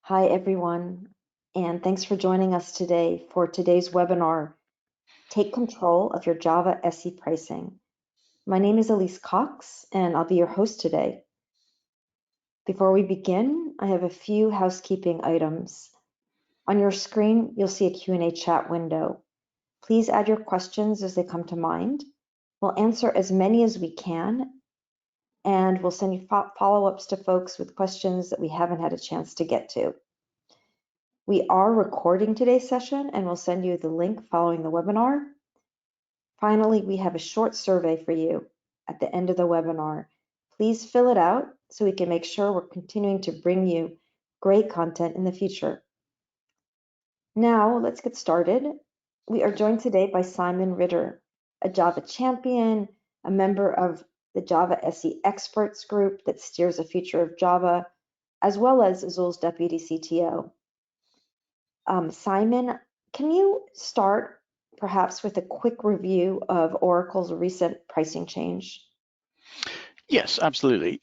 Hi, everyone, and thanks for joining us today for today's webinar, Take Control of Your Java SE Pricing. My name is Elise Cox, and I'll be your host today. Before we begin, I have a few housekeeping items. On your screen, you'll see a Q&A chat window. Please add your questions as they come to mind. We'll answer as many as we can, and we'll send you follow-ups to folks with questions that we haven't had a chance to get to. We are recording today's session and we'll send you the link following the webinar. Finally, we have a short survey for you at the end of the webinar. Please fill it out so we can make sure we're continuing to bring you great content in the future. Now, let's get started. We are joined today by Simon Ritter, a Java champion, a member of the Java SE Experts group that steers the future of Java, as well as Azul's deputy CTO. Simon, can you start perhaps with a quick review of Oracle's recent pricing change? Yes, absolutely.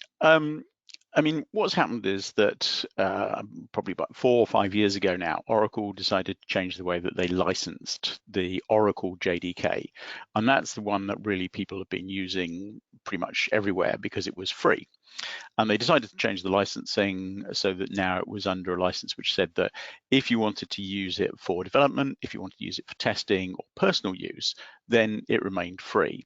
What's happened is that probably about 4 or 5 years ago now, Oracle decided to change the way that they licensed the Oracle JDK. And that's the one that really people have been using pretty much everywhere because it was free. And they decided to change the licensing so that now it was under a license which said that if you wanted to use it for development, if you wanted to use it for testing or personal use, then it remained free.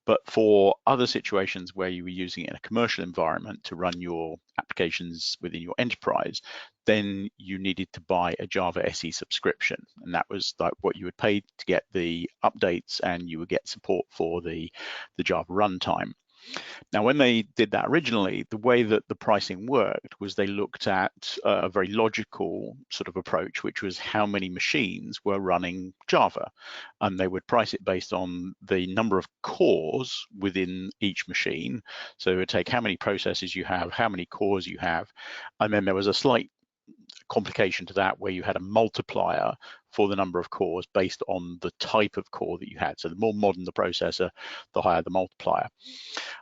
But for other situations where you were using it in a commercial environment to run your applications within your enterprise, then you needed to buy a Java SE subscription. And that was like what you would pay to get the updates, and you would get support for the Java runtime. Now, when they did that originally, the way that the pricing worked was they looked at a very logical sort of approach, which was how many machines were running Java. And they would price it based on the number of cores within each machine. So it would take how many processes you have, how many cores you have. And then there was a slight complication to that where you had a multiplier for the number of cores based on the type of core that you had. So the more modern the processor, the higher the multiplier.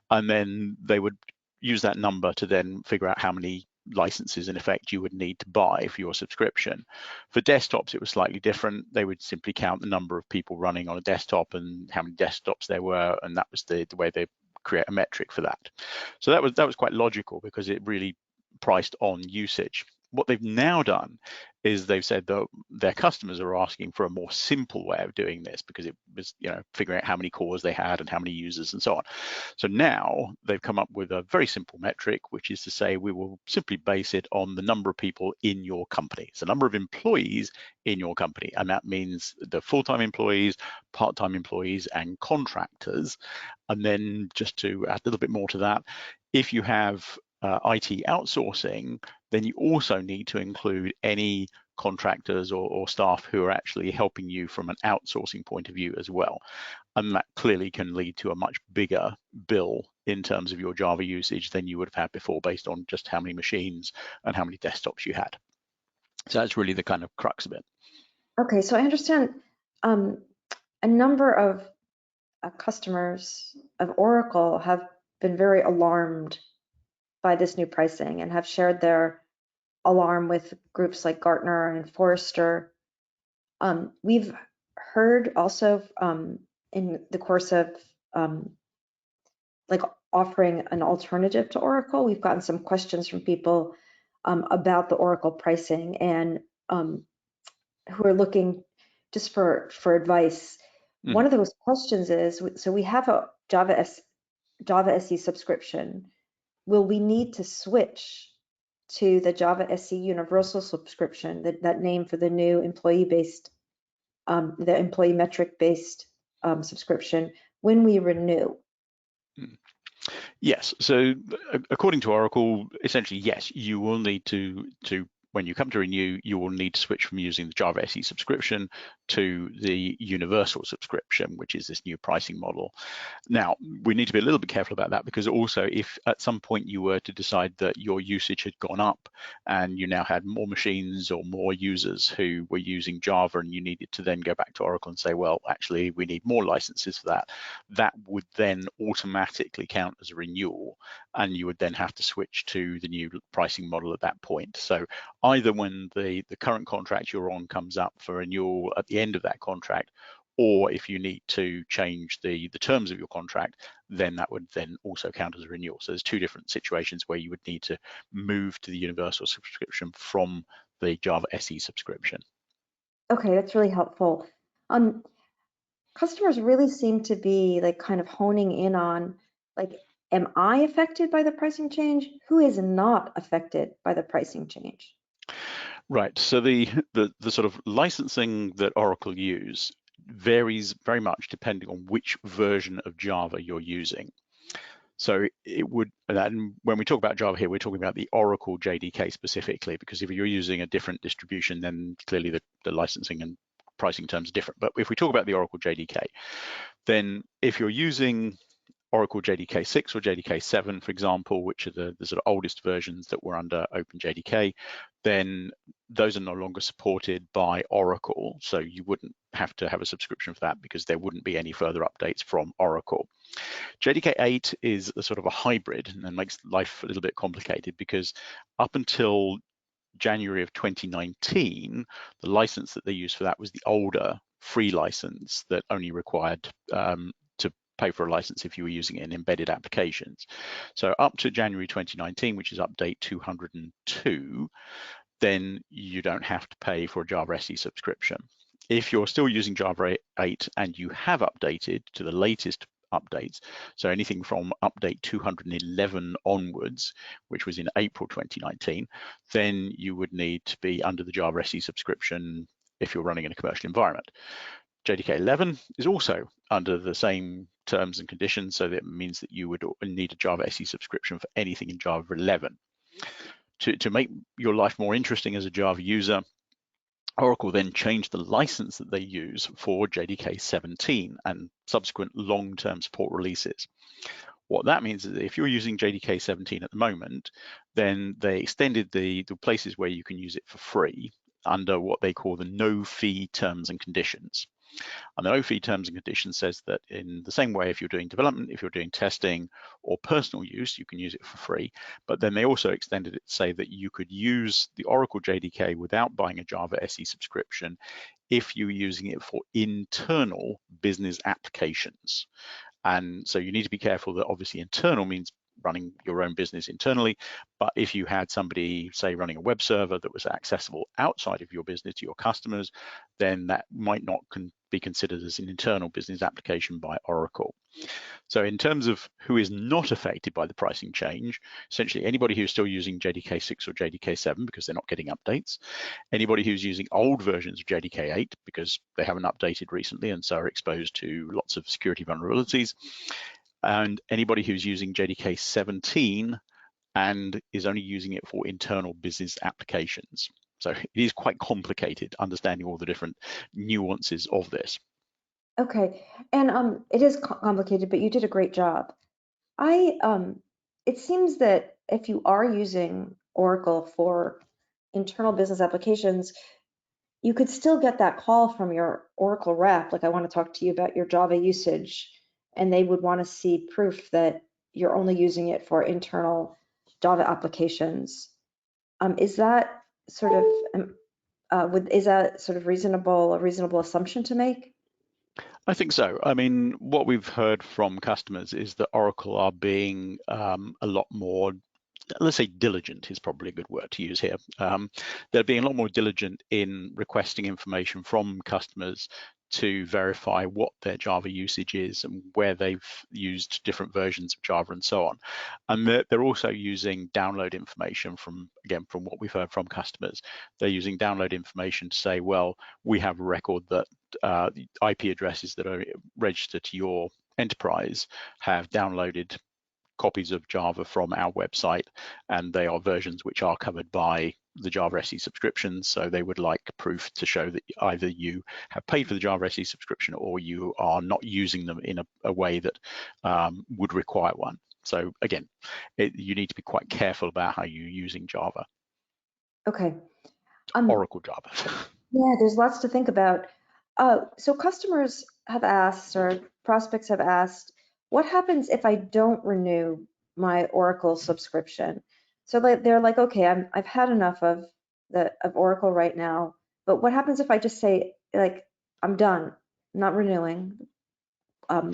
And then they would use that number to then figure out how many licenses in effect you would need to buy for your subscription. For desktops, it was slightly different. They would simply count the number of people running on a desktop and how many desktops there were, and that was the way they create a metric for that. So that was quite logical because it really priced on usage. What they've now done is they've said that their customers are asking for a more simple way of doing this because it was, figuring out how many cores they had and how many users and so on. So now they've come up with a very simple metric, which is to say we will simply base it on the number of people in your company. It's the number of employees in your company. And that means the full-time employees, part-time employees, and contractors. And then just to add a little bit more to that, if you have IT outsourcing, then you also need to include any contractors or staff who are actually helping you from an outsourcing point of view as well. And that clearly can lead to a much bigger bill in terms of your Java usage than you would have had before based on just how many machines and how many desktops you had. So that's really the kind of crux of it. Okay, so I understand a number of customers of Oracle have been very alarmed by this new pricing and have shared their alarm with groups like Gartner and Forrester. We've heard also in the course of offering an alternative to Oracle, we've gotten some questions from people about the Oracle pricing and who are looking just for advice. One of those questions is, so we have a Java SE subscription. Will we need to switch to the Java SE Universal subscription, that name for the new employee-based, the employee metric-based subscription, when we renew? Yes, so according to Oracle, essentially, yes, you will need to when you come to renew, you will need to switch from using the Java SE subscription to the universal subscription, which is this new pricing model. Now, we need to be a little bit careful about that, because also if at some point you were to decide that your usage had gone up and you now had more machines or more users who were using Java, and you needed to then go back to Oracle and say, well, actually, we need more licenses for that, that would then automatically count as a renewal, and you would then have to switch to the new pricing model at that point. So either when the current contract you're on comes up for renewal at the end of that contract, or if you need to change the terms of your contract, then that would then also count as a renewal. So there's two different situations where you would need to move to the universal subscription from the Java SE subscription. Okay, that's really helpful. Um, Customers really seem to be like kind of honing in on like, am I affected by the pricing change? Who is not affected by the pricing change? Right. So the sort of licensing that Oracle use varies very much depending on which version of Java you're using. So it would, and when we talk about Java here, we're talking about the Oracle JDK specifically, because if you're using a different distribution, then clearly the licensing and pricing terms are different. But if we talk about the Oracle JDK, then if you're using Oracle JDK 6 or JDK 7, for example, which are the sort of oldest versions that were under OpenJDK, then those are no longer supported by Oracle. So you wouldn't have to have a subscription for that, because there wouldn't be any further updates from Oracle. JDK 8 is a sort of a hybrid, and makes life a little bit complicated, because up until January of 2019, the license that they used for that was the older free license that only required to pay for a license if you were using it in embedded applications. So up to January 2019, which is update 202, then you don't have to pay for a Java SE subscription. If you're still using Java 8 and you have updated to the latest updates, so anything from update 211 onwards, which was in April 2019, then you would need to be under the Java SE subscription if you're running in a commercial environment. JDK 11 is also under the same terms and conditions, so that means that you would need a Java SE subscription for anything in Java 11. To make your life more interesting as a Java user, Oracle then changed the license that they use for JDK 17 and subsequent long-term support releases. What that means is that if you're using JDK 17 at the moment, then they extended the places where you can use it for free under what they call the no-fee terms and conditions. And the no-fee terms and conditions says that in the same way, if you're doing development, if you're doing testing or personal use, you can use it for free. But then they also extended it to say that you could use the Oracle JDK without buying a Java SE subscription if you're using it for internal business applications. And so you need to be careful that obviously internal means running your own business internally. But if you had somebody, say, running a web server that was accessible outside of your business to your customers, then that might not be considered as an internal business application by Oracle. So in terms of who is not affected by the pricing change, essentially anybody who's still using JDK 6 or JDK 7 because they're not getting updates, anybody who's using old versions of JDK 8 because they haven't updated recently and so are exposed to lots of security vulnerabilities, and anybody who's using JDK 17 and is only using it for internal business applications. So it is quite complicated understanding all the different nuances of this. Okay, and it is complicated, but you did a great job. I It seems that if you are using Oracle for internal business applications, you could still get that call from your Oracle rep, like I want to talk to you about your Java usage, and they would want to see proof that you're only using it for internal Java applications. Is that sort of is that sort of a reasonable assumption to make? I think so. I mean, what we've heard from customers is that Oracle are being a lot more, let's say diligent is probably a good word to use here. They're being a lot more diligent in requesting information from customers to verify what their Java usage is and where they've used different versions of Java and so on. And they're also using download information from, again, from what we've heard from customers. They're using download information to say, well, we have a record that the IP addresses that are registered to your enterprise have downloaded copies of Java from our website, and they are versions which are covered by the Java SE subscription. So they would like proof to show that either you have paid for the Java SE subscription or you are not using them in a way that would require one. So again, you need to be quite careful about how you're using Java. Okay. Oracle Java. Yeah, there's lots to think about. So customers have asked, or prospects have asked, what happens if I don't renew my Oracle subscription? So they're like, okay, I've had enough of Oracle right now, but what happens if I just say, like, I'm done, not renewing? Um,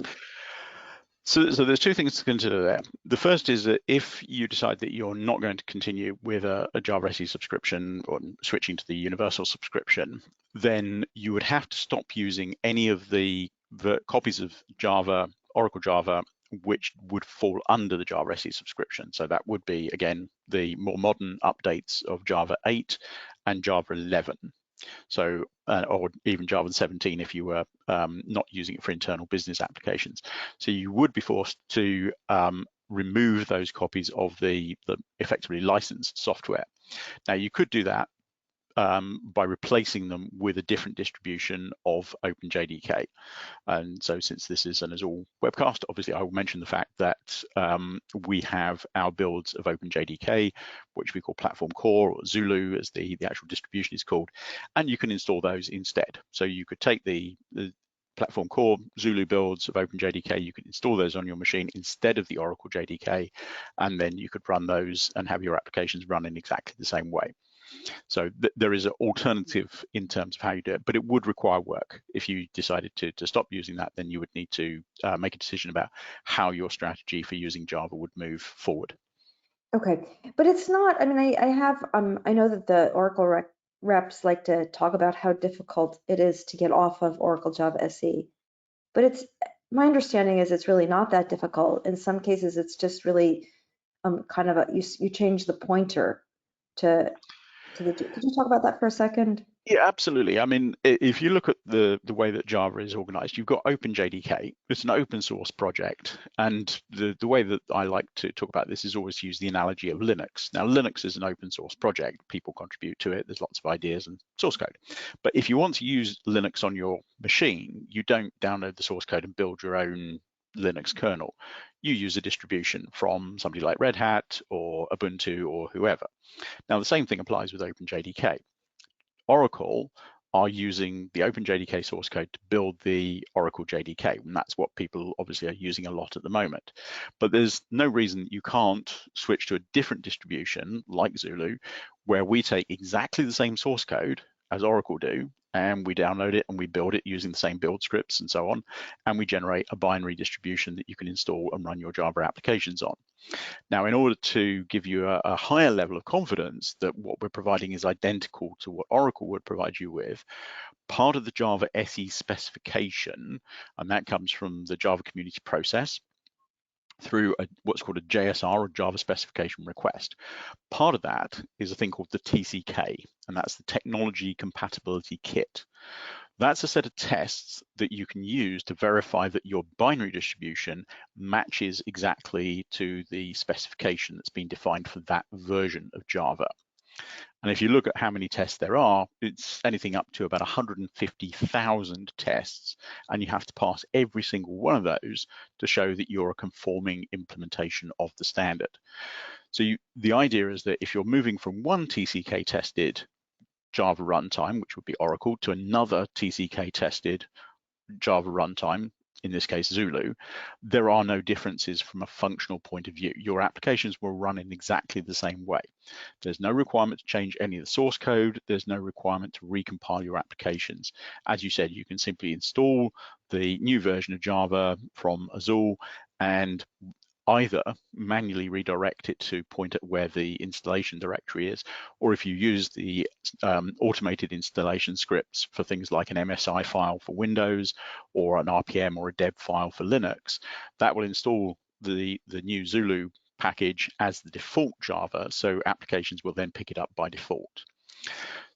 So there's two things to consider there. The first is that if you decide that you're not going to continue with a Java SE subscription or switching to the universal subscription, then you would have to stop using any of the copies of Java, Oracle Java, which would fall under the Java SE subscription. So that would be, again, the more modern updates of Java 8 and Java 11. So, or even Java 17 if you were not using it for internal business applications. So you would be forced to remove those copies of the effectively licensed software. Now you could do that by replacing them with a different distribution of OpenJDK. And so since this is an Azul webcast, obviously I will mention the fact that we have our builds of OpenJDK, which we call Platform Core, or Zulu as the actual distribution is called, and you can install those instead. So you could take the Platform Core Zulu builds of OpenJDK, you could install those on your machine instead of the Oracle JDK, and then you could run those and have your applications run in exactly the same way. So there is an alternative in terms of how you do it, but it would require work. If you decided to stop using that, then you would need to make a decision about how your strategy for using Java would move forward. Okay, but it's not, I mean, I know that the Oracle reps like to talk about how difficult it is to get off of Oracle Java SE, but my understanding is it's really not that difficult. In some cases, it's just really kind of you change the pointer to could you talk about that for a second? Yeah, absolutely. I mean, if you look at the way that Java is organized, you've got OpenJDK. It's an open source project. And the way that I like to talk about this is always use the analogy of Linux. Now, Linux is an open source project. People contribute to it. There's lots of ideas and source code. But if you want to use Linux on your machine, you don't download the source code and build your own Linux kernel. You use a distribution from somebody like Red Hat or Ubuntu or whoever. Now, the same thing applies with OpenJDK. Oracle are using the OpenJDK source code to build the Oracle JDK, and that's what people obviously are using a lot at the moment. But there's no reason you can't switch to a different distribution like Zulu, where we take exactly the same source code as Oracle do, and we download it and we build it using the same build scripts and so on, and we generate a binary distribution that you can install and run your Java applications on. Now, in order to give you a higher level of confidence that what we're providing is identical to what Oracle would provide you with, part of the Java SE specification, and that comes from the Java community process through what's called a JSR, or Java specification request. Part of that is a thing called the TCK, and that's the Technology Compatibility Kit. That's a set of tests that you can use to verify that your binary distribution matches exactly to the specification that's been defined for that version of Java. And if you look at how many tests there are, it's anything up to about 150,000 tests, and you have to pass every single one of those to show that you're a conforming implementation of the standard. So the idea is that if you're moving from one TCK tested Java runtime, which would be Oracle, to another TCK tested Java runtime, in this case Zulu, there are no differences from a functional point of view. Your applications will run in exactly the same way. There's no requirement to change any of the source code. There's no requirement to recompile your applications. As you said, you can simply install the new version of Java from Azul and either manually redirect it to point at where the installation directory is, or if you use the automated installation scripts for things like an MSI file for Windows or an RPM or a deb file for Linux, that will install the new Zulu package as the default Java, so applications will then pick it up by default.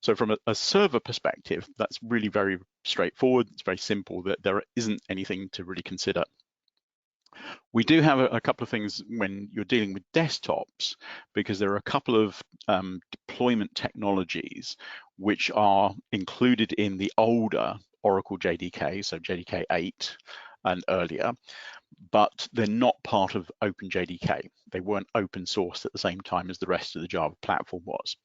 So from a server perspective, that's really very straightforward. It's very simple, that there isn't anything to really consider We do have a couple of things when you're dealing with desktops, because there are a couple of deployment technologies which are included in the older Oracle JDK, so JDK 8 and earlier, but they're not part of OpenJDK. They weren't open sourced at the same time as the rest of the Java platform was.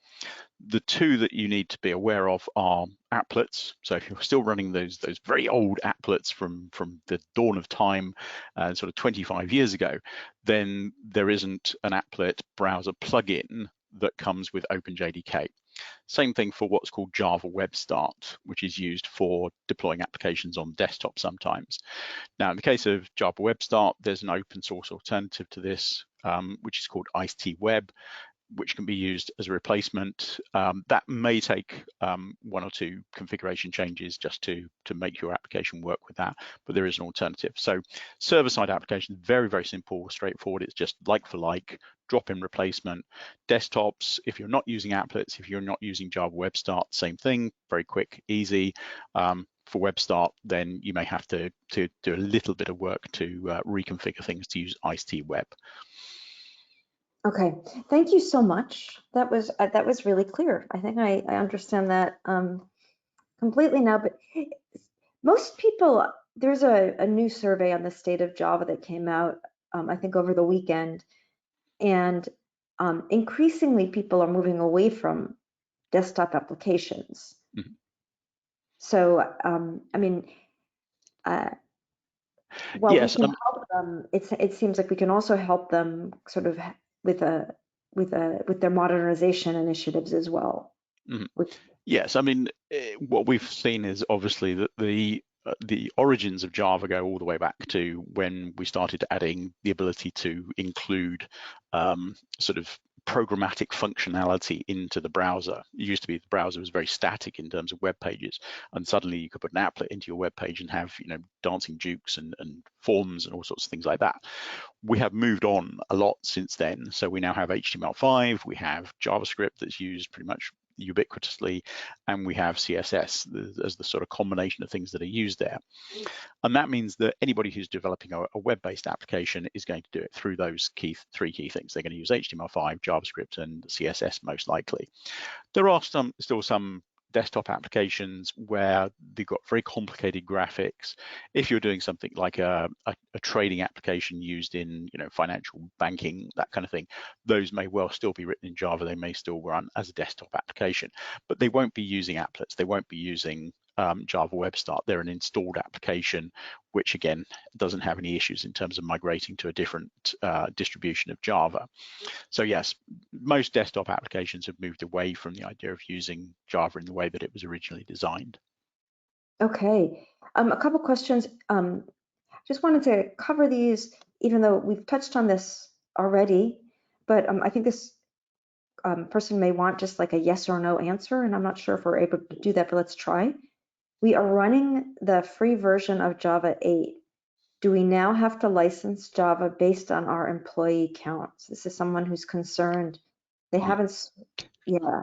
The two that you need to be aware of are applets. So if you're still running those very old applets from the dawn of time, sort of 25 years ago, then there isn't an applet browser plugin that comes with OpenJDK. Same thing for what's called Java Web Start, which is used for deploying applications on desktop sometimes. Now, in the case of Java Web Start, there's an open source alternative to this, which is called ICT Web, which can be used as a replacement. That may take one or two configuration changes just to make your application work with that, but there is an alternative. So server-side application, very, very simple, straightforward. It's just like for like, drop-in replacement. Desktops, if you're not using applets, if you're not using Java Web Start, same thing, very quick, easy. For Web Start, then you may have to do a little bit of work to reconfigure things to use ICT Web. Okay, thank you so much. That was really clear. I think I understand that completely now. But most people, there's a new survey on the state of Java that came out, I think over the weekend, and increasingly people are moving away from desktop applications. Mhm. So, I mean, while we Yes, can help them, it seems like we can also help them sort of with their modernization initiatives as well. mhm. Which, Yes, I mean, what we've seen is obviously that the origins of Java go all the way back to when we started adding the ability to include sort of programmatic functionality into the browser. It used to be the browser was very static in terms of web pages, and suddenly you could put an applet into your web page and have, you know, dancing dukes and forms and all sorts of things like that. We have moved on a lot since then. So we now have HTML5, we have JavaScript that's used pretty much ubiquitously, and we have CSS as the sort of combination of things that are used there. And that means that anybody who's developing a web-based application is going to do it through those three key things. They're going to use HTML5, JavaScript, and CSS most likely. There are still some desktop applications where they've got very complicated graphics. If you're doing something like a trading application used in, you know, financial banking, that kind of thing, those may well still be written in Java. They may still run as a desktop application, but they won't be using applets. They won't be using Java Web Start. They're an installed application, which again doesn't have any issues in terms of migrating to a different distribution of Java. So yes, most desktop applications have moved away from the idea of using Java in the way that it was originally designed. okay, a couple questions. Just wanted to cover these, even though we've touched on this already, but I think this person may want just like a yes or no answer, and I'm not sure if we're able to do that, but let's try. We are running the free version of Java 8. Do we now have to license Java based on our employee counts? This is someone who's concerned. They haven't, yeah.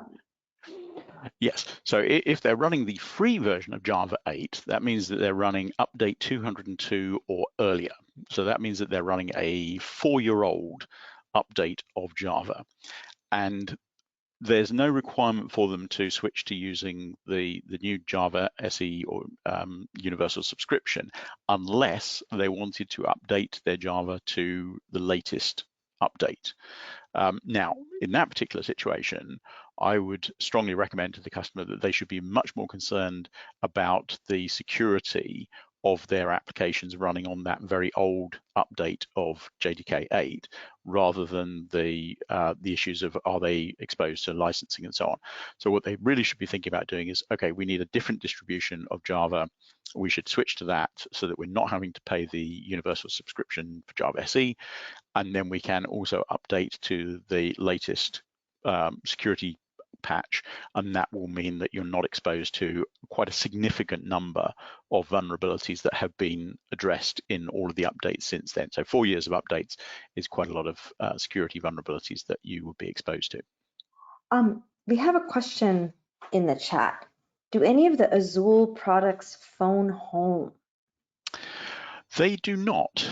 Yes, so if they're running the free version of Java 8, that means that they're running update 202 or earlier. So that means that they're running a 4-year-old update of Java. And there's no requirement for them to switch to using the new Java SE or universal subscription unless they wanted to update their Java to the latest update. Now, in that particular situation, I would strongly recommend to the customer that they should be much more concerned about the security of their applications running on that very old update of JDK 8, rather than the issues of are they exposed to licensing and so on. So what they really should be thinking about doing is, okay, we need a different distribution of Java. We should switch to that so that we're not having to pay the universal subscription for Java SE, and then we can also update to the latest security patch, and that will mean that you're not exposed to quite a significant number of vulnerabilities that have been addressed in all of the updates since then. So 4 years of updates is quite a lot of security vulnerabilities that you would be exposed to. We have a question in the chat. Do any of the Azul products phone home? They do not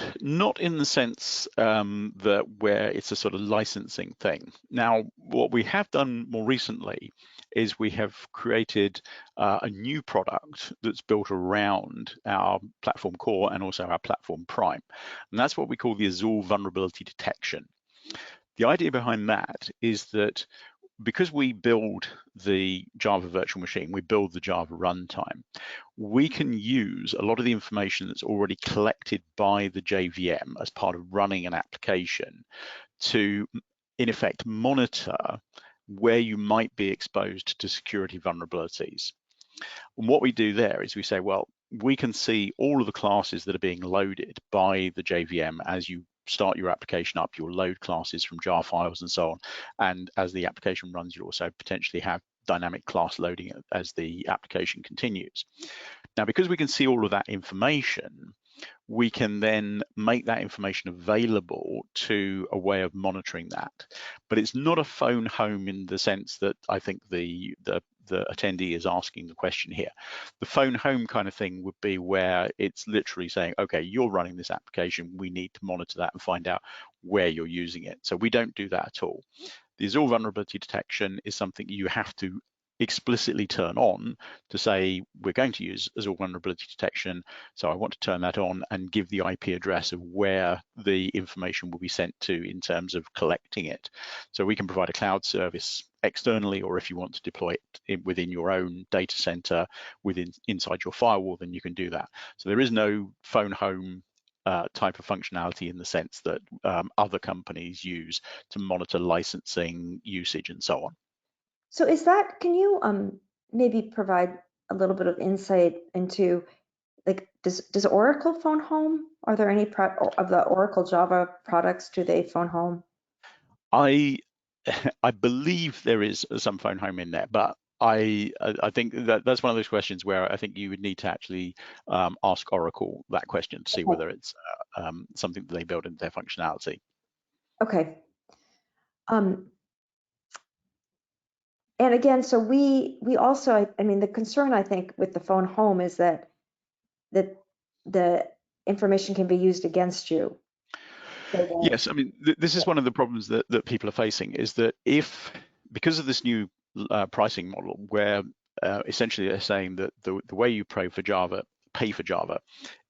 in the sense that where it's a sort of licensing thing. Now, what we have done more recently is we have created a new product that's built around our platform core and also our platform prime. And that's what we call the Azul vulnerability detection. The idea behind that is that because we build the Java virtual machine, we build the Java runtime, we can use a lot of the information that's already collected by the JVM as part of running an application to, in effect, monitor where you might be exposed to security vulnerabilities. And what we do there is we say, well, we can see all of the classes that are being loaded by the JVM as you start your application up. You'll load classes from jar files and so on. And as the application runs, you'll also potentially have dynamic class loading as the application continues. Now, because we can see all of that information, we can then make that information available to a way of monitoring that. But it's not a phone home in the sense that I think the attendee is asking the question here. The phone home kind of thing would be where it's literally saying, okay, you're running this application, we need to monitor that and find out where you're using it. So we don't do that at all. The Azul vulnerability detection is something you have to explicitly turn on to say, we're going to use Azul vulnerability detection, so I want to turn that on and give the IP address of where the information will be sent to in terms of collecting it. So we can provide a cloud service externally, or if you want to deploy it within your own data center, inside your firewall, then you can do that. So there is no phone home type of functionality in the sense that other companies use to monitor licensing usage and so on. So can you maybe provide a little bit of insight into, like, does Oracle phone home? Are there any of the Oracle Java products, do they phone home? I I believe there is some phone home in there, but I think that's one of those questions where I think you would need to actually ask Oracle that question to see Okay. whether it's something that they build into their functionality. Okay. Um, and again, so we also, I mean, the concern I think with the phone home is that the information can be used against you. So Yes, I mean, this is one of the problems that people are facing, is that because of this new pricing model, where essentially they're saying that the way you pay for Java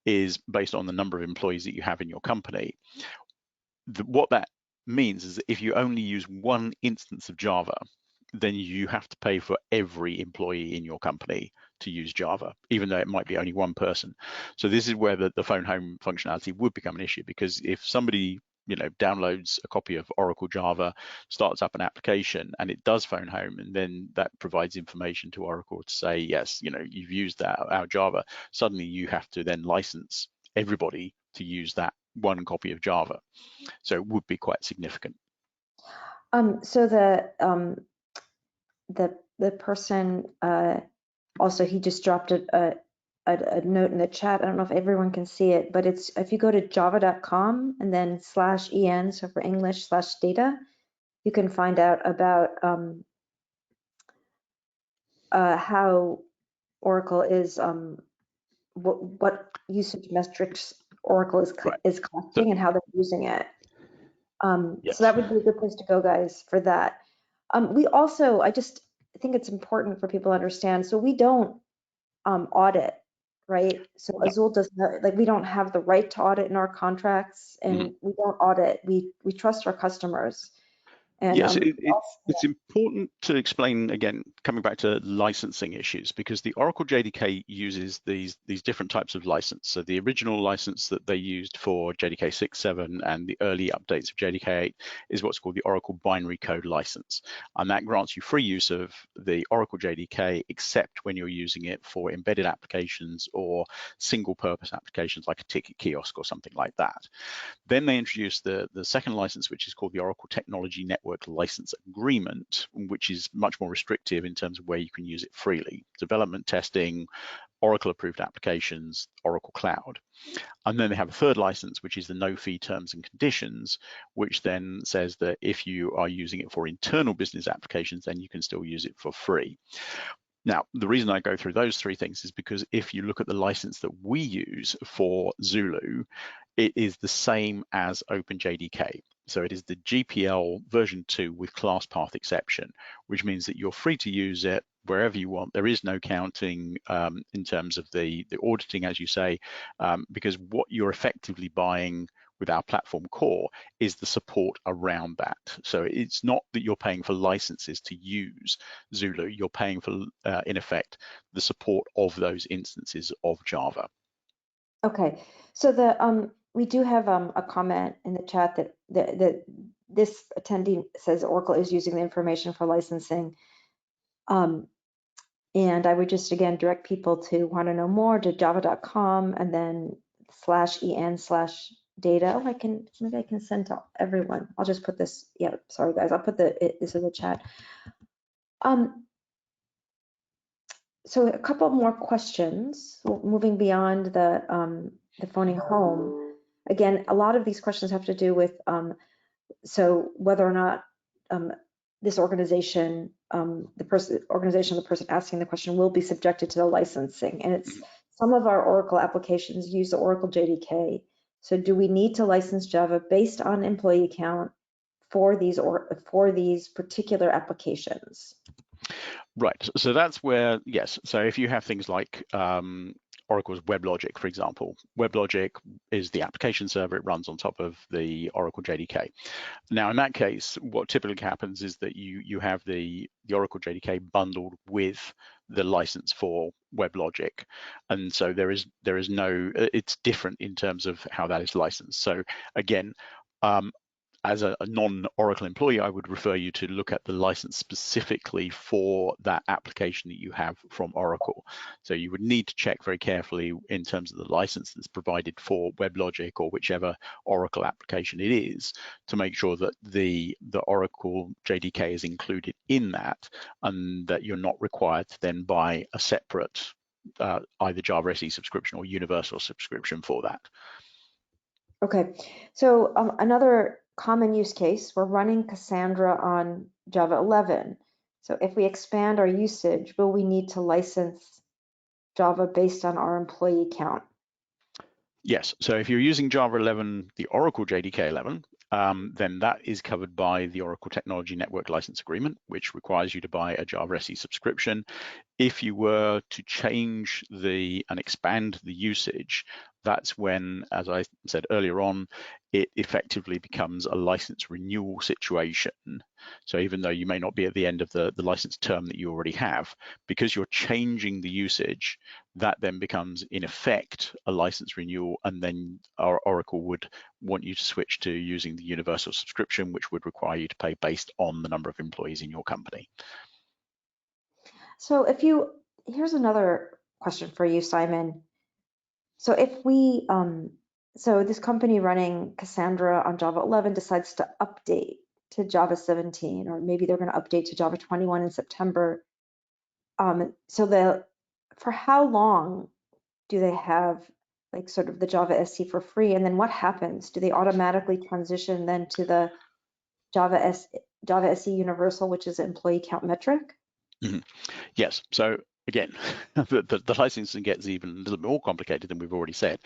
is based on the number of employees that you have in your company. What that means is that if you only use one instance of Java, then you have to pay for every employee in your company to use Java, even though it might be only one person. So this is where the phone home functionality would become an issue, because if somebody downloads a copy of Oracle Java, starts up an application, and it does phone home, and then that provides information to Oracle to say, yes, you've used our Java, suddenly you have to then license everybody to use that one copy of Java. So it would be quite significant. so the person also, he just dropped a note in the chat. I don't know if everyone can see it, but it's, if you go to java.com and then /en, so for English /data, you can find out about how Oracle is, what usage metrics Oracle Right. is So, collecting and how they're using it. So yes. that would be a good place to go, guys, for that. We also, I think it's important for people to understand. So we don't audit, right? So No. Azul does not, like, we don't have the right to audit in our contracts, Mhm. and we don't audit. We trust our customers. And Yes, it's important to explain, again, coming back to licensing issues, because the Oracle JDK uses these different types of license. So the original license that they used for JDK 6, 7, and the early updates of JDK 8 is what's called the Oracle Binary Code License. And that grants you free use of the Oracle JDK, except when you're using it for embedded applications or single purpose applications like a ticket kiosk or something like that. Then they introduced the second license, which is called the Oracle Technology Network License Agreement, which is much more restrictive in terms of where you can use it freely. Development, testing, Oracle approved applications, Oracle Cloud. And then they have a third license, which is the no fee terms and conditions, which then says that if you are using it for internal business applications, then you can still use it for free. Now, the reason I go through those three things is because if you look at the license that we use for Zulu, it is the same as OpenJDK. So it is the GPL version 2 with class path exception, which means that you're free to use it wherever you want. There is no counting in terms of the auditing, as you say, because what you're effectively buying with our platform core is the support around that. So it's not that you're paying for licenses to use Zulu, you're paying for, in effect, the support of those instances of Java. Okay, so we do have a comment in the chat that this attendee says Oracle is using the information for licensing. And I would just again direct people to want to know more to java.com and then /en/data. Oh, maybe I can send to everyone. I'll just put this. Yeah, sorry guys. I'll put this in the chat. So a couple more questions. Moving beyond the phoning home. Again, a lot of these questions have to do with so whether or not this organization, the person asking the question will be subjected to the licensing. And it's some of our Oracle applications use the Oracle JDK. So do we need to license Java based on employee count for these particular applications? Right, so that's where, yes, so if you have things like Oracle's WebLogic, for example, WebLogic is the application server, it runs on top of the Oracle JDK. Now, in that case, what typically happens is that you have the Oracle JDK bundled with the license for WebLogic, and so there is no, it's different in terms of how that is licensed. So again, as a non-Oracle employee, I would refer you to look at the license specifically for that application that you have from Oracle. So you would need to check very carefully in terms of the license that's provided for WebLogic or whichever Oracle application it is to make sure that the Oracle JDK is included in that and that you're not required to then buy a separate either Java SE subscription or universal subscription for that. Okay, so another common use case, we're running Cassandra on Java 11. So if we expand our usage, will we need to license Java based on our employee count? Yes, so if you're using Java 11, the Oracle JDK 11, then that is covered by the Oracle Technology Network License Agreement, which requires you to buy a Java SE subscription. If you were to change and expand the usage, that's when, as I said earlier on, it effectively becomes a license renewal situation. So even though you may not be at the end of the license term that you already have, because you're changing the usage, that then becomes in effect a license renewal, and then our Oracle would want you to switch to using the universal subscription, which would require you to pay based on the number of employees in your company. So here's another question for you, Simon. So if so this company running Cassandra on Java 11 decides to update to Java 17, or maybe they're going to update to Java 21 in September. So for how long do they have like sort of the Java SE for free? And then what happens? Do they automatically transition then to the Java SE Universal, which is an employee count metric? Mm-hmm. Yes, so again, the licensing gets even a little bit more complicated than we've already said,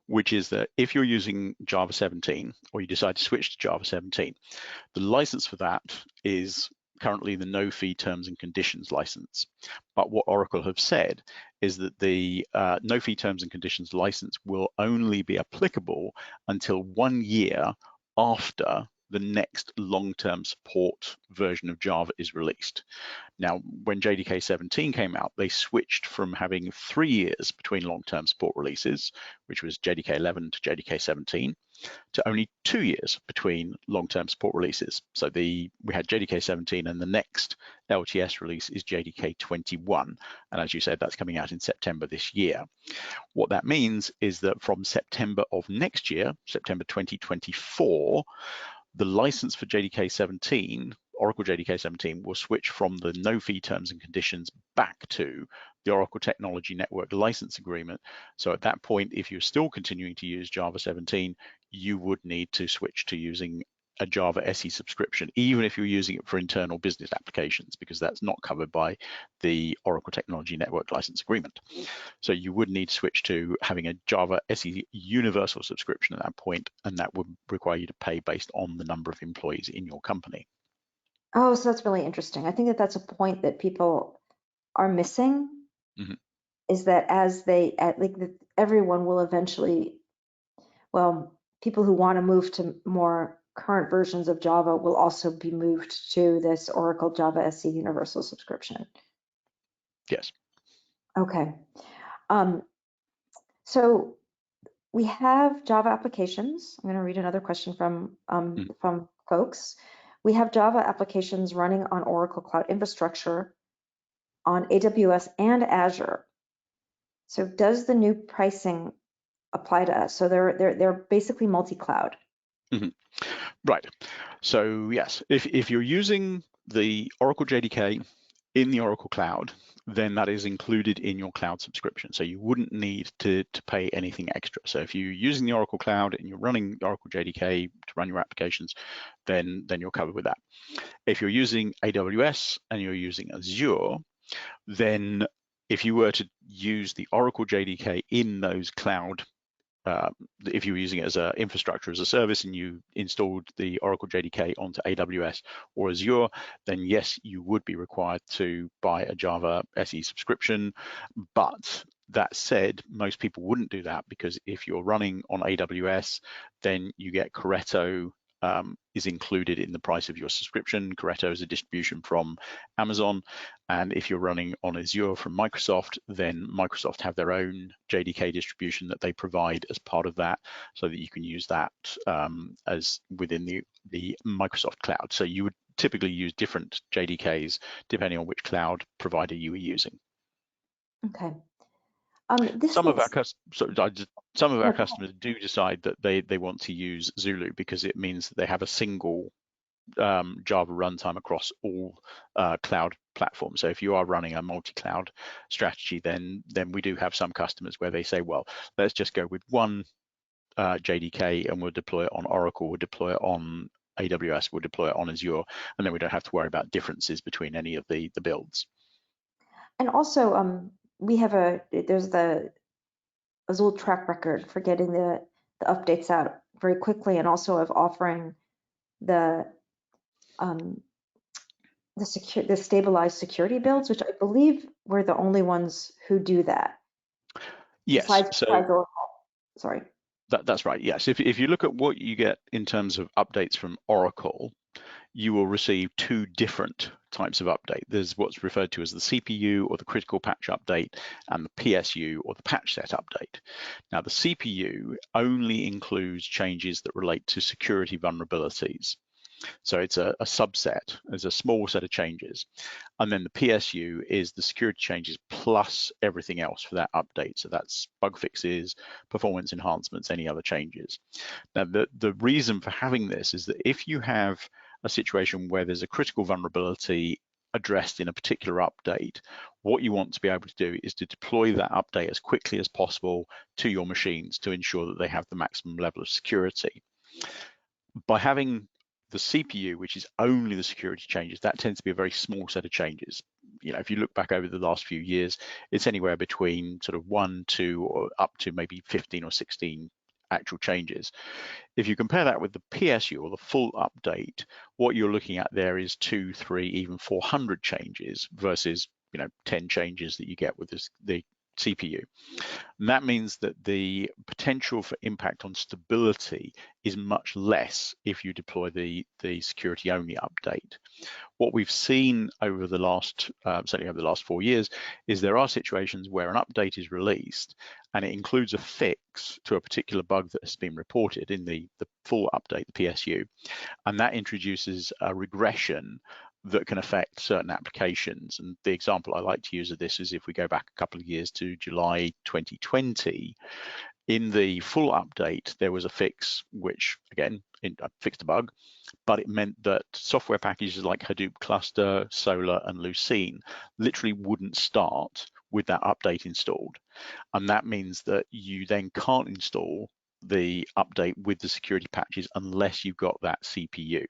which is that if you're using Java 17 or you decide to switch to Java 17, the license for that is currently the no fee terms and conditions license. But what Oracle have said is that the no fee terms and conditions license will only be applicable until 1 year after the next long-term support version of Java is released. Now, when JDK 17 came out, they switched from having 3 years between long-term support releases, which was JDK 11 to JDK 17, to only 2 years between long-term support releases. So we had JDK 17 and the next LTS release is JDK 21. And as you said, that's coming out in September this year. What that means is that from September of next year, September 2024, the license for JDK 17, Oracle JDK 17, will switch from the no fee terms and conditions back to the Oracle Technology Network License Agreement. So at that point, if you're still continuing to use Java 17, you would need to switch to using a Java SE subscription, even if you're using it for internal business applications, because that's not covered by the Oracle Technology Network License Agreement. So you would need to switch to having a Java SE universal subscription at that point, and that would require you to pay based on the number of employees in your company. Oh, so that's really interesting. I think that that's a point that people are missing, Mhm. is that everyone will eventually, well, people who want to move to more current versions of Java will also be moved to this Oracle Java SE universal subscription. Yes. Okay. Um, so we have Java applications. I'm going to read another question Mhm. from folks. We have Java applications running on Oracle Cloud Infrastructure, on AWS and Azure. So does the new pricing apply to us? So they're basically multi-cloud. Mhm. Right. So yes, if you're using the Oracle JDK in the Oracle Cloud, then that is included in your cloud subscription. So you wouldn't need to pay anything extra. So if you're using the Oracle Cloud and you're running the Oracle JDK to run your applications, then you're covered with that. If you're using AWS and you're using Azure, then if you were to use the Oracle JDK in those cloud, if you were using it as an infrastructure as a service and you installed the Oracle JDK onto AWS or Azure, then yes, you would be required to buy a Java SE subscription. But that said, most people wouldn't do that, because if you're running on AWS, then you get Corretto is included in the price of your subscription. Corretto is a distribution from Amazon. And if you're running on Azure from Microsoft, then Microsoft have their own JDK distribution that they provide as part of that, so that you can use that as within the Microsoft cloud. So you would typically use different JDKs depending on which cloud provider you were using. Okay. Some of our No, customers do decide that they want to use Zulu because it means that they have a single Java runtime across all cloud platforms. So if you are running a multi-cloud strategy, then we do have some customers where they say, well, let's just go with one JDK and we'll deploy it on Oracle, we'll deploy it on AWS, we'll deploy it on Azure, and then we don't have to worry about differences between any of the builds. and also there's the Azul track record for getting the updates out very quickly, and also of offering the um, the stabilized security builds, which I believe we're the only ones who do that. Yes, Besides, so Oracle. Sorry. that's right. Yes, if you look at what you get in terms of updates from Oracle, you will receive two different types of update. There's what's referred to as the CPU or the critical patch update, and the PSU or the patch set update. Now, the CPU only includes changes that relate to security vulnerabilities. So it's a subset, there's a small set of changes. And then the PSU is the security changes plus everything else for that update. So that's bug fixes, performance enhancements, any other changes. Now, the reason for having this is that if you have a situation where there's a critical vulnerability addressed in a particular update, what you want to be able to do is to deploy that update as quickly as possible to your machines to ensure that they have the maximum level of security. By having the CPU, which is only the security changes, that tends to be a very small set of changes. You know, if you look back over the last few years, it's anywhere between sort of 1, 2, or up to maybe 15 or 16 actual changes. If you compare that with the PSU or the full update, what you're looking at there is 2, 3, even 400 changes versus 10 changes that you get with the CPU. And that means that the potential for impact on stability is much less if you deploy the security only update. What we've seen over the last, certainly over the last 4 years, is there are situations where an update is released and it includes a fix to a particular bug that has been reported in the full update, the PSU, and that introduces a regression that can affect certain applications. And the example I like to use of this is if we go back a couple of years to July 2020, in the full update, there was a fix which, again, fixed a bug, but it meant that software packages like Hadoop Cluster, Solr, and Lucene literally wouldn't start with that update installed. And that means that you then can't install the update with the security patches unless you've got that CPU,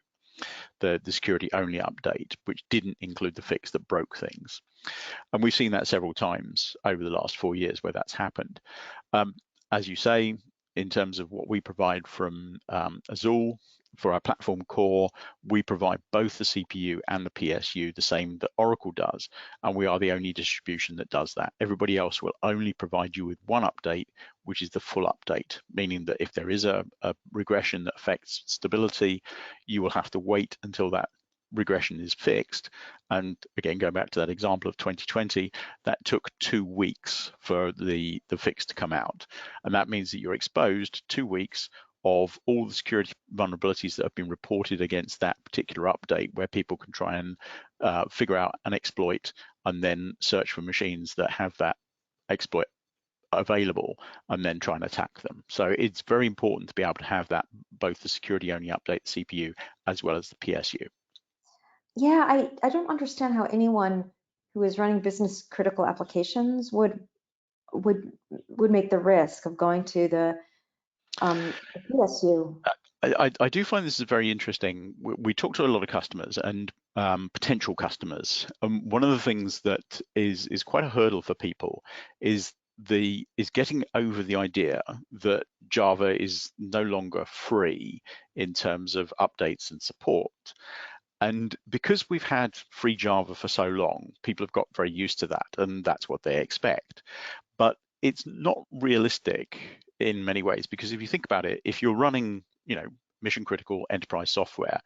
the security only update, which didn't include the fix that broke things. And we've seen that several times over the last 4 years where that's happened. As you say, in terms of what we provide from Azul for our platform core, we provide both the CPU and the PSU, the same that Oracle does, and we are the only distribution that does that. Everybody else will only provide you with one update, which is the full update, meaning that if there is a regression that affects stability, you will have to wait until that regression is fixed. And again, going back to that example of 2020, that took 2 weeks for the fix to come out. And that means that you're exposed 2 weeks of all the security vulnerabilities that have been reported against that particular update, where people can try and figure out an exploit and then search for machines that have that exploit available and then try and attack them. So it's very important to be able to have that, both the security only update, the CPU, as well as the PSU. Yeah, I don't understand how anyone who is running business critical applications would make the risk of going to the PSU. I do find this is very interesting. We talk to a lot of customers and potential customers. One of the things that is quite a hurdle for people is getting over the idea that Java is no longer free in terms of updates and support. And because we've had free Java for so long, people have got very used to that, and that's what they expect. But it's not realistic in many ways, because if you think about it, if you're running, mission critical enterprise software,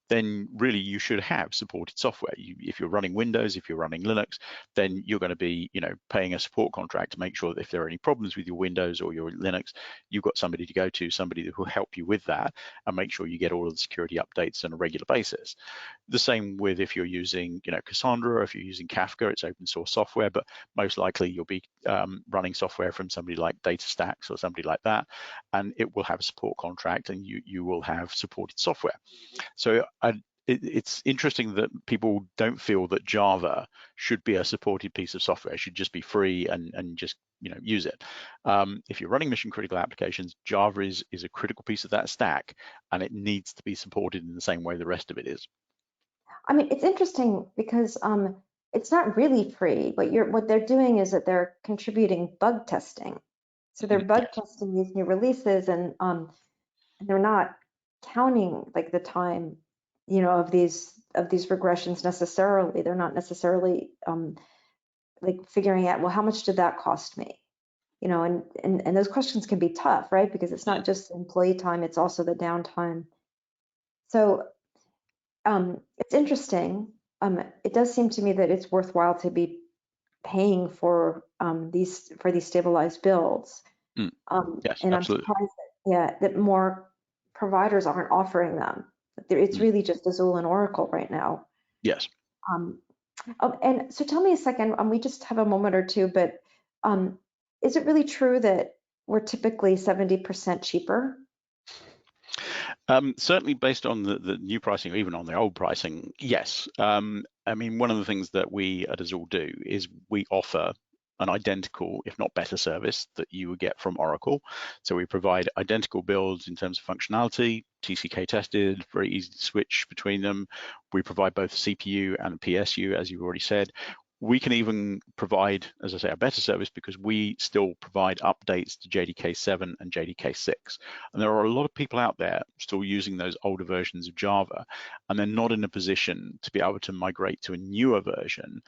then really you should have supported software. If you're running Windows, if you're running Linux, then you're going to be, paying a support contract to make sure that if there are any problems with your Windows or your Linux, you've got somebody to go to, somebody who will help you with that and make sure you get all of the security updates on a regular basis. The same with if you're using, Cassandra, or if you're using Kafka, it's open source software, but most likely you'll be running software from somebody like DataStax or somebody like that, and it will have a support contract, and you will have supported software. So it's interesting that people don't feel that Java should be a supported piece of software. It should just be free and just use it. If you're running mission critical applications, Java is a critical piece of that stack, and it needs to be supported in the same way the rest of it is. I mean, it's interesting because it's not really free, but what they're doing is that they're contributing bug testing. So they're bug Yes. testing these new releases, and they're not counting like the time, of these regressions necessarily. They're not necessarily like figuring out, well, how much did that cost me? And those questions can be tough, right? Because it's not just employee time, it's also the downtime. So it's interesting. It does seem to me that it's worthwhile to be paying for these stabilized builds. Yes, And I'm absolutely. surprised that more providers aren't offering them. It's really just Azul and Oracle right now. Yes. Um, and so tell me a second, we just have a moment or two, but um, is it really true that we're typically 70% cheaper? Certainly based on the new pricing, or even on the old pricing, yes. I mean, one of the things that we at Azul do is we offer an identical, if not better, service that you would get from Oracle. So we provide identical builds in terms of functionality, TCK tested, very easy to switch between them. We provide both the CPU and the PSU, as you've already said. We can even provide, as I say, a better service because we still provide updates to JDK 7 and JDK 6. And there are a lot of people out there still using those older versions of Java, and they're not in a position to be able to migrate to a newer version.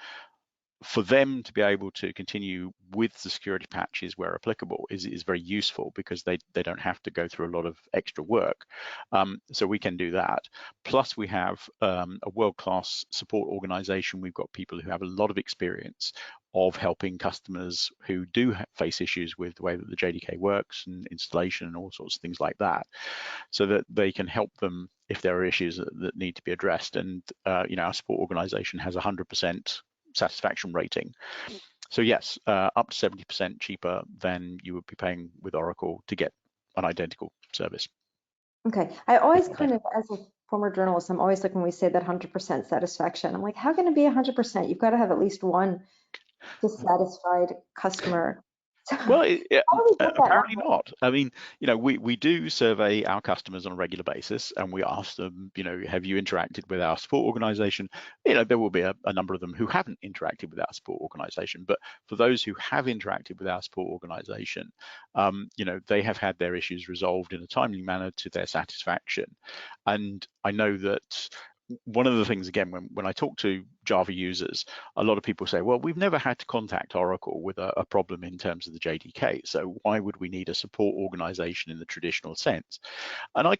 For them to be able to continue with the security patches where applicable is very useful, because they don't have to go through a lot of extra work. So we can do that. Plus we have a world-class support organization. We've got people who have a lot of experience of helping customers who do face issues with the way that the JDK works and installation and all sorts of things like that, so that they can help them if there are issues that need to be addressed. And our support organization has 100% satisfaction rating. So yes, up to 70% cheaper than you would be paying with Oracle to get an identical service. Okay. I always If not kind better. of, as a former journalist, I'm always like, when we say that 100% satisfaction, I'm like, how can it be 100%? You've got to have at least one dissatisfied customer. Well, How do we get that apparently number? not. I mean, we do survey our customers on a regular basis, and we ask them, have you interacted with our support organization? There will be a number of them who haven't interacted with our support organization, but for those who have interacted with our support organization, they have had their issues resolved in a timely manner to their satisfaction. And I know that one of the things, again, when I talk to Java users, a lot of people say, well, we've never had to contact Oracle with a problem in terms of the JDK, so why would we need a support organization in the traditional sense? And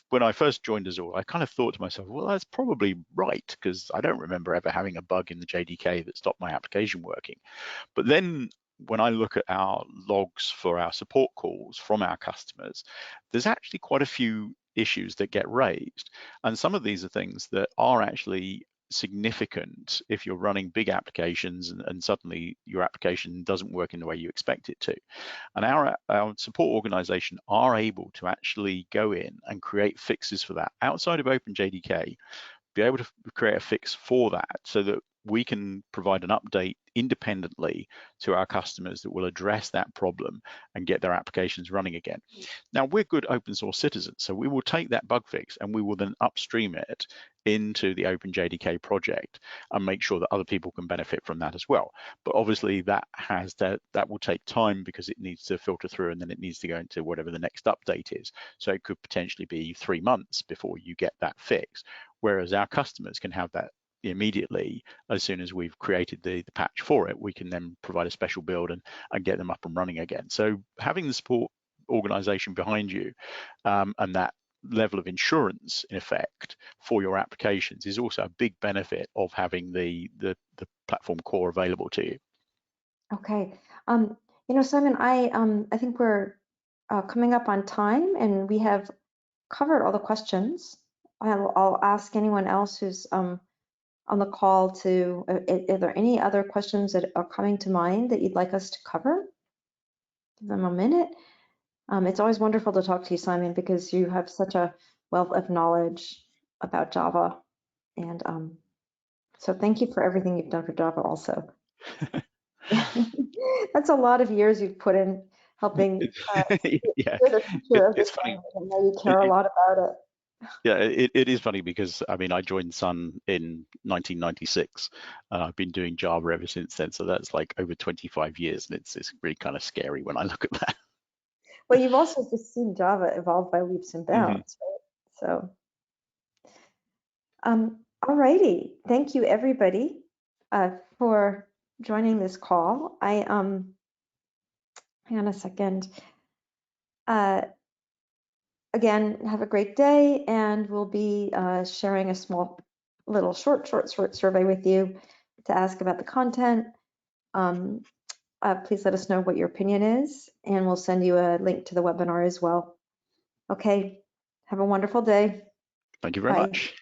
when I first joined Azul, I kind of thought to myself, well, that's probably right, because I don't remember ever having a bug in the JDK that stopped my application working. But then when I look at our logs for our support calls from our customers, there's actually quite a few issues that get raised. And some of these are things that are actually significant if you're running big applications and suddenly your application doesn't work in the way you expect it to. And our support organization are able to actually go in and create fixes for that outside of OpenJDK, be able to create a fix for that so that we can provide an update independently to our customers that will address that problem and get their applications running again. Now, we're good open source citizens, so we will take that bug fix and we will then upstream it into the OpenJDK project and make sure that other people can benefit from that as well. But obviously that will take time because it needs to filter through and then it needs to go into whatever the next update is. So it could potentially be 3 months before you get that fix, whereas our customers can have that immediately. As soon as we've created the patch for it, we can then provide a special build and get them up and running again. So having the support organization behind you and that level of insurance in effect for your applications is also a big benefit of having the platform core available to you. Okay. Simon, I think we're coming up on time, and we have covered all the questions. I'll ask anyone else who's on the call to, are there any other questions that are coming to mind that you'd like us to cover? Give them a minute. It's always wonderful to talk to you, Simon, because you have such a wealth of knowledge about Java. And so thank you for everything you've done for Java also. That's a lot of years you've put in helping Yeah, steer the future of it's this funny. language. I know you care a lot about it. Yeah, it is funny because I joined Sun in 1996. I've been doing Java ever since then, so that's like over 25 years, and it's really kind of scary when I look at that. Well, you've also just seen Java evolve by leaps and Hmm. bounds, right? So, all righty. Thank you, everybody, for joining this call. Hang on a second. Again, have a great day, and we'll be sharing a small, little short survey with you to ask about the content. Please let us know what your opinion is, and we'll send you a link to the webinar as well. Okay, have a wonderful day. Thank you very Bye. much.